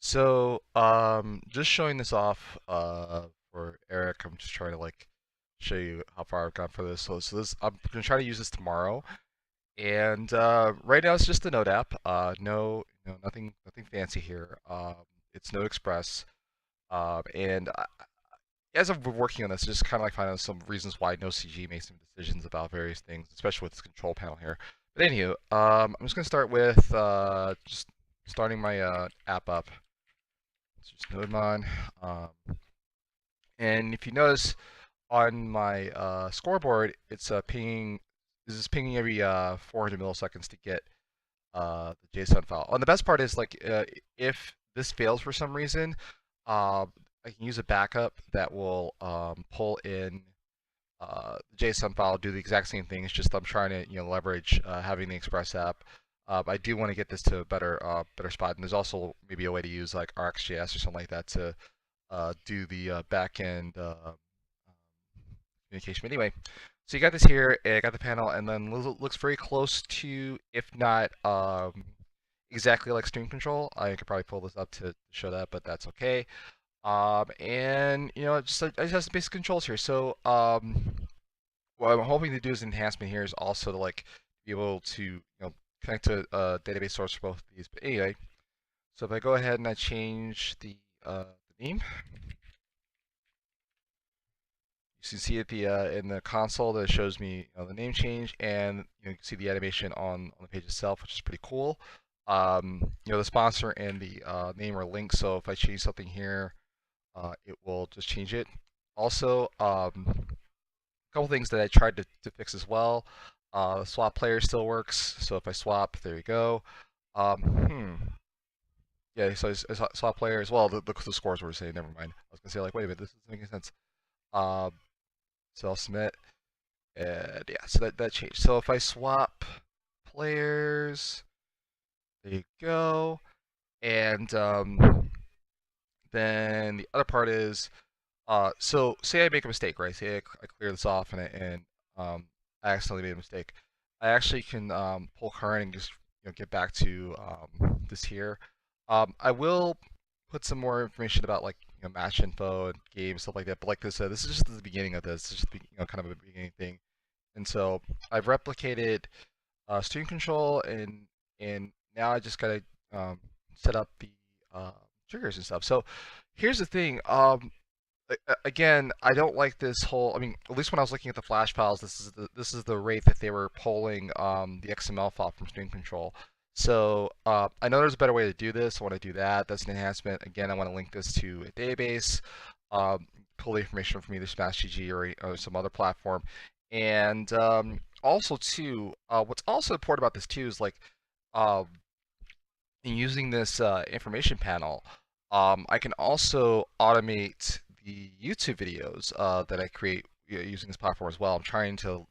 Just showing this off for Eric. I'm just trying to like show you how far I've gone for this. I'm gonna try to use this tomorrow. And right now it's just a Node app. Nothing fancy here. It's Node Express. As I'm working on this, just kind of like finding out some reasons why NodeCG makes some decisions about various things, especially with this control panel here. But anywho, I'm just gonna start with just starting my app up. It's just NodeMon. And if you notice on my scoreboard, it's pinging. This is pinging every 400 milliseconds to get the JSON file. And the best part is like if this fails for some reason, I can use a backup that will pull in the JSON file, do the exact same thing. It's just I'm trying to leverage having the Express app. I do want to get this to a better spot, and there's also maybe a way to use like RxJS or something like that to do the backend communication. But anyway, so you got this here, I got the panel, and then looks very close to, if not exactly like StreamControl. I could probably pull this up to show that, but that's okay. And I just have some basic controls here. So what I'm hoping to do as an enhancement here is also to like be able to connect to a database source for both of these. But anyway, so if I go ahead and I change the name, you can see at the in the console that shows me the name change, and you can see the animation on the page itself, which is pretty cool. The sponsor and the name are linked, so if I change something here, it will just change it. Also, a couple things that I tried to fix as well. Swap player still works, so if I swap, there you go. Yeah, so I swap player as well. The scores were the same. Never mind. I was gonna say like, wait a minute, this doesn't make any sense. So I'll submit, and yeah, so that changed. So if I swap players, there you go. And then the other part is, so say I make a mistake, right? Say I clear this off and I accidentally made a mistake. I actually can pull current and just get back to this here. I will put some more information about like match info and games, stuff like that. But like I said, this is just the beginning of this. It's just kind of a beginning thing. And so I've replicated StreamControl, and now I just gotta set up the triggers and stuff. So here's the thing. Again, I don't like this whole. I mean, at least when I was looking at the Flash files, this is the rate that they were pulling the XML file from StreamControl. So I know there's a better way to do this. I want to do that. That's an enhancement. Again, I want to link this to a database, pull the information from either SmashGG or some other platform, and also too, what's also important about this too is like in using this information panel, I can also automate the YouTube videos that I create using this platform as well. I'm trying to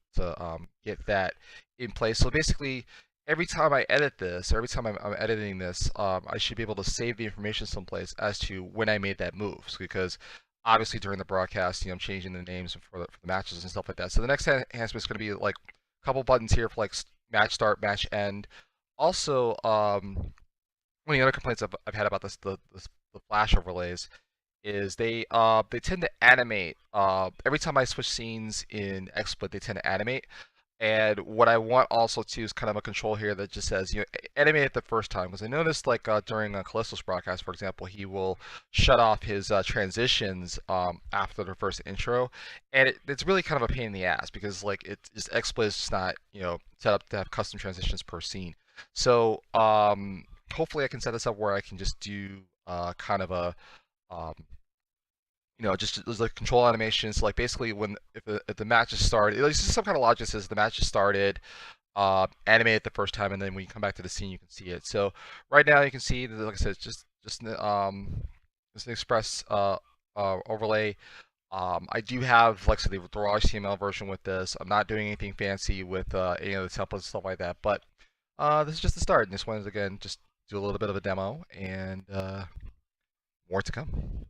get that in place. So basically, every time I edit this, or every time I'm editing this, I should be able to save the information someplace as to when I made that move. So because obviously during the broadcast, I'm changing the names for the matches and stuff like that. So the next enhancement is going to be like a couple buttons here for like match start, match end. Also, one of the other complaints I've had about the Flash overlays is they tend to animate every time I switch scenes in XSplit. They tend to animate, and what I want also too is kind of a control here that just says animate it the first time, because I noticed like during a Callisto's broadcast, for example, he will shut off his transitions after the first intro, and it's really kind of a pain in the ass because like it's just XSplit is just not set up to have custom transitions per scene. So hopefully I can set this up where I can just do kind of a um, just there's like control animations. So like basically when if the match is started, there's just some kind of logic that says the match is started, animate it the first time, and then when you come back to the scene, you can see it. So right now you can see that, like I said, it's just an Express overlay. I do have, like I said, the raw HTML version with this. I'm not doing anything fancy with any of the templates and stuff like that, but this is just the start. And this one is again just do a little bit of a demo, and more to come.